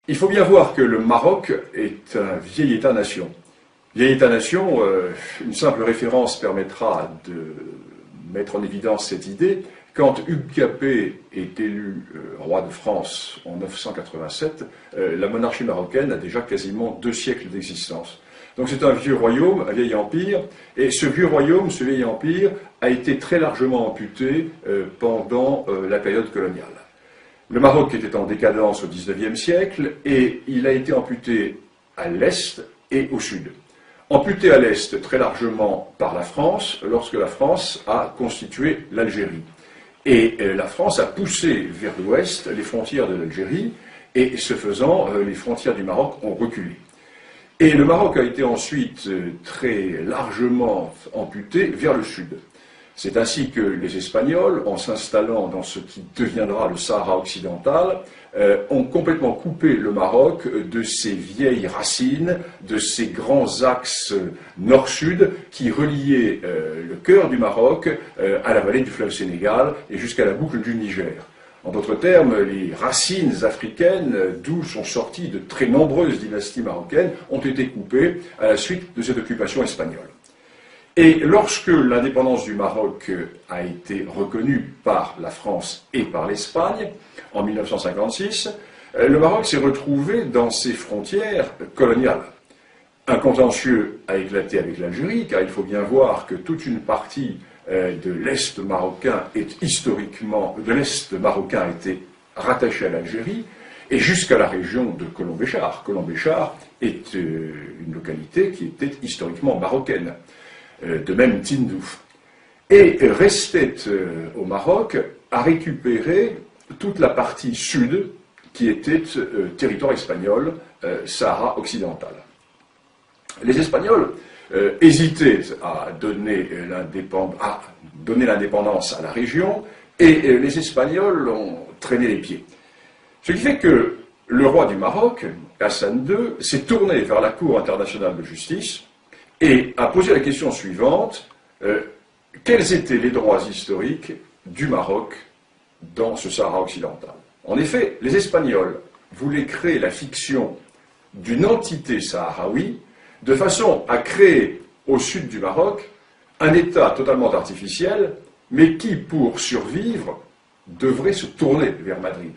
Il faut bien voir que le Maroc est un vieil État-nation. Vieil État-nation, une simple référence permettra de mettre en évidence cette idée. Quand Hugues Capet est élu roi de France en 987, la monarchie marocaine a déjà quasiment 2 siècles d'existence. Donc c'est un vieux royaume, un vieil empire, et ce vieux royaume, ce vieil empire, a été très largement amputé pendant la période coloniale. Le Maroc était en décadence au XIXe siècle, et il a été amputé à l'est et au sud. Amputé à l'est très largement par la France, lorsque la France a constitué l'Algérie. Et la France a poussé vers l'ouest les frontières de l'Algérie, et ce faisant, les frontières du Maroc ont reculé. Et le Maroc a été ensuite très largement amputé vers le sud. C'est ainsi que les Espagnols, en s'installant dans ce qui deviendra le Sahara occidental, ont complètement coupé le Maroc de ses vieilles racines, de ses grands axes nord-sud qui reliaient le cœur du Maroc à la vallée du fleuve Sénégal et jusqu'à la boucle du Niger. En d'autres termes, les racines africaines, d'où sont sorties de très nombreuses dynasties marocaines, ont été coupées à la suite de cette occupation espagnole. Et lorsque l'indépendance du Maroc a été reconnue par la France et par l'Espagne, en 1956, le Maroc s'est retrouvé dans ses frontières coloniales. Un contentieux a éclaté avec l'Algérie, car il faut bien voir que toute une partie de l'Est marocain est historiquement, de l'Est marocain était rattaché à l'Algérie, et jusqu'à la région de Colombéchar. Colombéchar est une localité qui était historiquement marocaine. De même Tindouf. Et restait au Maroc à récupérer toute la partie sud qui était territoire espagnol, Sahara occidental. Les Espagnols hésitaient à donner l'indépendance à la région, et les Espagnols ont traîné les pieds. Ce qui fait que le roi du Maroc, Hassan II, s'est tourné vers la Cour internationale de justice et a posé la question suivante, quels étaient les droits historiques du Maroc dans ce Sahara occidental? En effet, les Espagnols voulaient créer la fiction d'une entité sahraoui de façon à créer au sud du Maroc un État totalement artificiel, mais qui, pour survivre, devrait se tourner vers Madrid.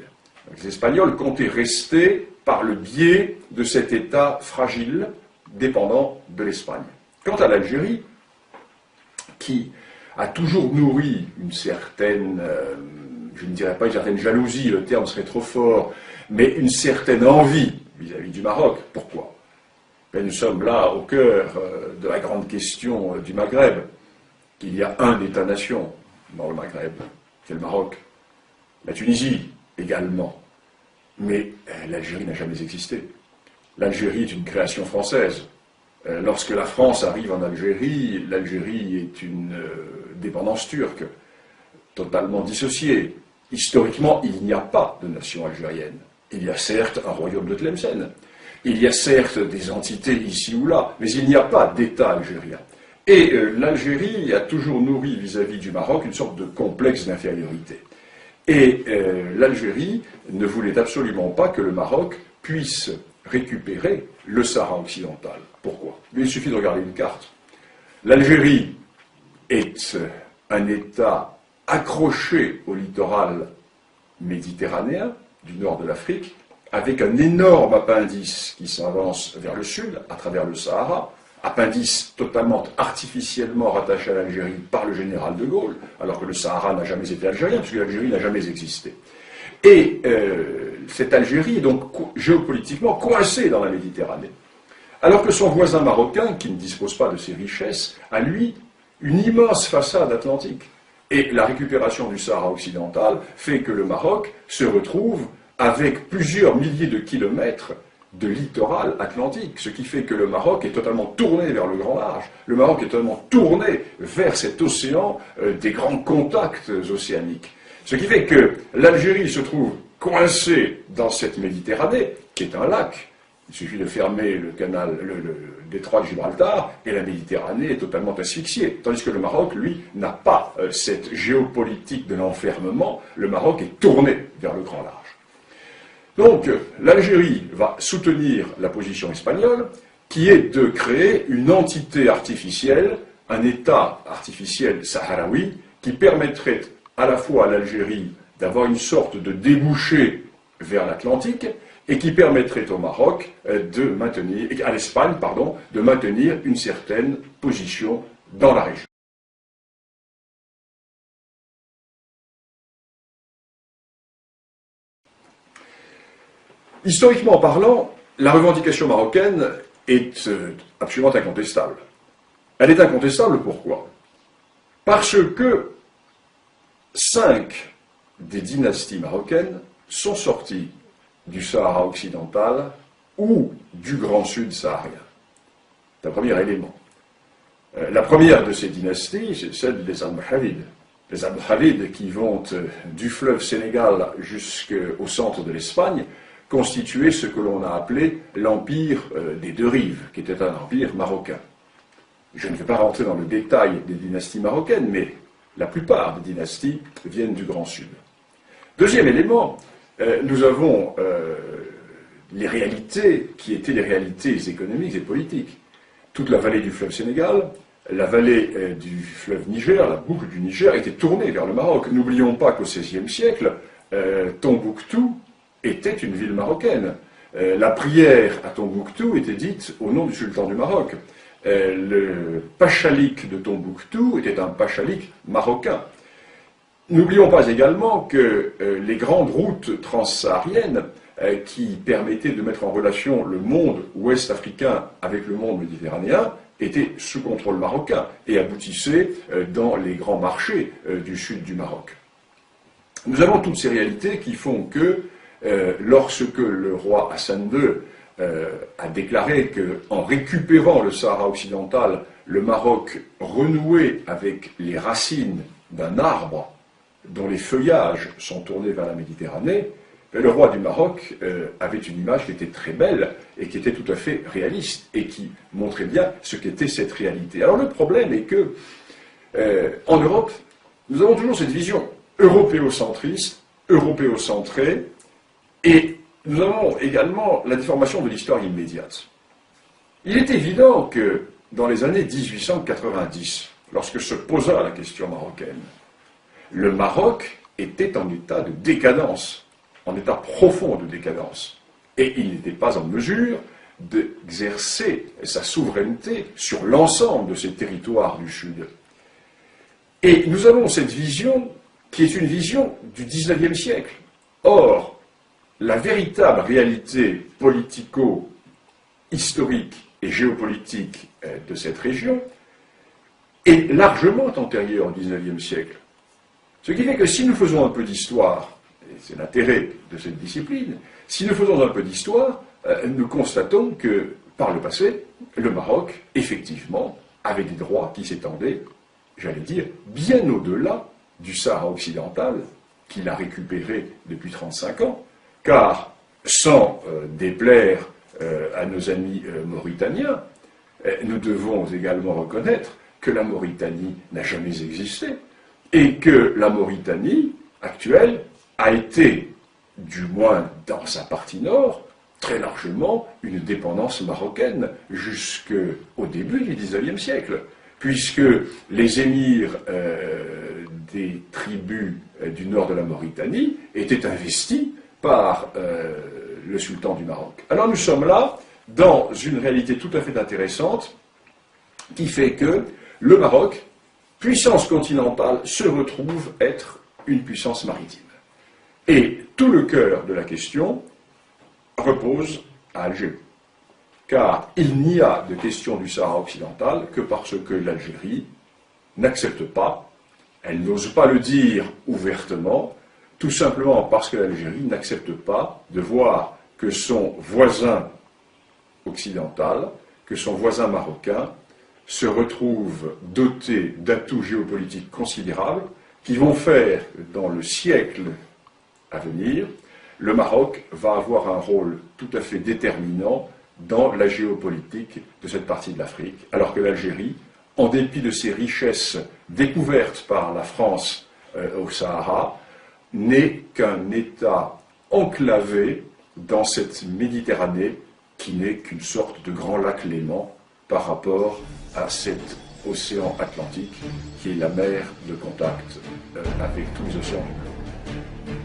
Donc, les Espagnols comptaient rester par le biais de cet État fragile, dépendant de l'Espagne. Quant à l'Algérie, qui a toujours nourri une certaine, je ne dirais pas une certaine jalousie, le terme serait trop fort, mais une certaine envie vis-à-vis du Maroc. Pourquoi? Mais nous sommes là au cœur de la grande question du Maghreb, qu'il y a un État-nation dans le Maghreb, c'est le Maroc. La Tunisie également. Mais l'Algérie n'a jamais existé. L'Algérie est une création française. Lorsque la France arrive en Algérie, l'Algérie est une dépendance turque, totalement dissociée. Historiquement, il n'y a pas de nation algérienne. Il y a certes un royaume de Tlemcen, il y a certes des entités ici ou là, mais il n'y a pas d'État algérien. Et l'Algérie a toujours nourri vis-à-vis du Maroc une sorte de complexe d'infériorité. Et l'Algérie ne voulait absolument pas que le Maroc puisse récupérer le Sahara occidental. Pourquoi? Il suffit de regarder une carte. L'Algérie est un État accroché au littoral méditerranéen du nord de l'Afrique, avec un énorme appendice qui s'avance vers le sud, à travers le Sahara, appendice totalement artificiellement rattaché à l'Algérie par le général de Gaulle, alors que le Sahara n'a jamais été algérien, puisque l'Algérie n'a jamais existé. Et cette Algérie est donc géopolitiquement coincée dans la Méditerranée. Alors que son voisin marocain, qui ne dispose pas de ses richesses, a lui une immense façade atlantique. Et la récupération du Sahara occidental fait que le Maroc se retrouve avec plusieurs milliers de kilomètres de littoral atlantique, ce qui fait que le Maroc est totalement tourné vers le grand large. Le Maroc est totalement tourné vers cet océan des grands contacts océaniques. Ce qui fait que l'Algérie se trouve coincée dans cette Méditerranée, qui est un lac. Il suffit de fermer le détroit de Gibraltar et la Méditerranée est totalement asphyxiée. Tandis que le Maroc, lui, n'a pas cette géopolitique de l'enfermement. Le Maroc est tourné vers le grand large. Donc, l'Algérie va soutenir la position espagnole, qui est de créer une entité artificielle, un État artificiel sahraoui, qui permettrait à la fois à l'Algérie d'avoir une sorte de débouché vers l'Atlantique, et qui permettrait au Maroc de maintenir, à l'Espagne, pardon, de maintenir une certaine position dans la région. Historiquement parlant, la revendication marocaine est absolument incontestable. Elle est incontestable pourquoi? Parce que 5 des dynasties marocaines sont sorties du Sahara occidental ou du Grand Sud saharien. C'est un premier élément. La première de ces dynasties, c'est celle des Almohavides. Les Almohavides qui vont du fleuve Sénégal jusqu'au centre de l'Espagne constituaient ce que l'on a appelé l'empire des deux rives, qui était un empire marocain. Je ne vais pas rentrer dans le détail des dynasties marocaines, mais la plupart des dynasties viennent du Grand Sud. Deuxième élément, nous avons les réalités qui étaient les réalités économiques et politiques. Toute la vallée du fleuve Sénégal, la vallée du fleuve Niger, la boucle du Niger était tournée vers le Maroc. N'oublions pas qu'au XVIe siècle, Tombouctou était une ville marocaine. La prière à Tombouctou était dite au nom du sultan du Maroc. Le pachalik de Tombouctou était un pachalik marocain. N'oublions pas également que les grandes routes transsahariennes qui permettaient de mettre en relation le monde ouest-africain avec le monde méditerranéen étaient sous contrôle marocain et aboutissaient dans les grands marchés du sud du Maroc. Nous avons toutes ces réalités qui font que lorsque le roi Hassan II a déclaré qu'en récupérant le Sahara occidental, le Maroc renouait avec les racines d'un arbre dont les feuillages sont tournés vers la Méditerranée, le roi du Maroc avait une image qui était très belle et qui était tout à fait réaliste et qui montrait bien ce qu'était cette réalité. Alors le problème est que en Europe, nous avons toujours cette vision européocentriste, européocentrée, et nous avons également la déformation de l'histoire immédiate. Il est évident que dans les années 1890, lorsque se posa la question marocaine, le Maroc était en état de décadence, en état profond de décadence, et il n'était pas en mesure d'exercer sa souveraineté sur l'ensemble de ces territoires du Sud. Et nous avons cette vision qui est une vision du XIXe siècle. Or, la véritable réalité politico-historique et géopolitique de cette région est largement antérieure au XIXe siècle. Ce qui fait que si nous faisons un peu d'histoire, et c'est l'intérêt de cette discipline, si nous faisons un peu d'histoire, nous constatons que, par le passé, le Maroc, effectivement, avait des droits qui s'étendaient, j'allais dire, bien au-delà du Sahara occidental, qu'il a récupéré depuis 35 ans, car, sans déplaire à nos amis mauritaniens, nous devons également reconnaître que la Mauritanie n'a jamais existé, et que la Mauritanie actuelle a été, du moins dans sa partie nord, très largement une dépendance marocaine jusqu'au début du XIXe siècle, puisque les émirs des tribus du nord de la Mauritanie étaient investis par le sultan du Maroc. Alors nous sommes là dans une réalité tout à fait intéressante qui fait que le Maroc, puissance continentale, se retrouve être une puissance maritime. Et tout le cœur de la question repose à Alger. Car il n'y a de question du Sahara occidental que parce que l'Algérie n'accepte pas, elle n'ose pas le dire ouvertement, tout simplement parce que l'Algérie n'accepte pas de voir que son voisin occidental, que son voisin marocain, se retrouve doté d'atouts géopolitiques considérables qui vont faire, dans le siècle à venir, le Maroc va avoir un rôle tout à fait déterminant dans la géopolitique de cette partie de l'Afrique, alors que l'Algérie, en dépit de ses richesses découvertes par la France au Sahara, n'est qu'un État enclavé dans cette Méditerranée qui n'est qu'une sorte de grand lac Léman par rapport à cet océan Atlantique qui est la mer de contact avec tous les océans du monde.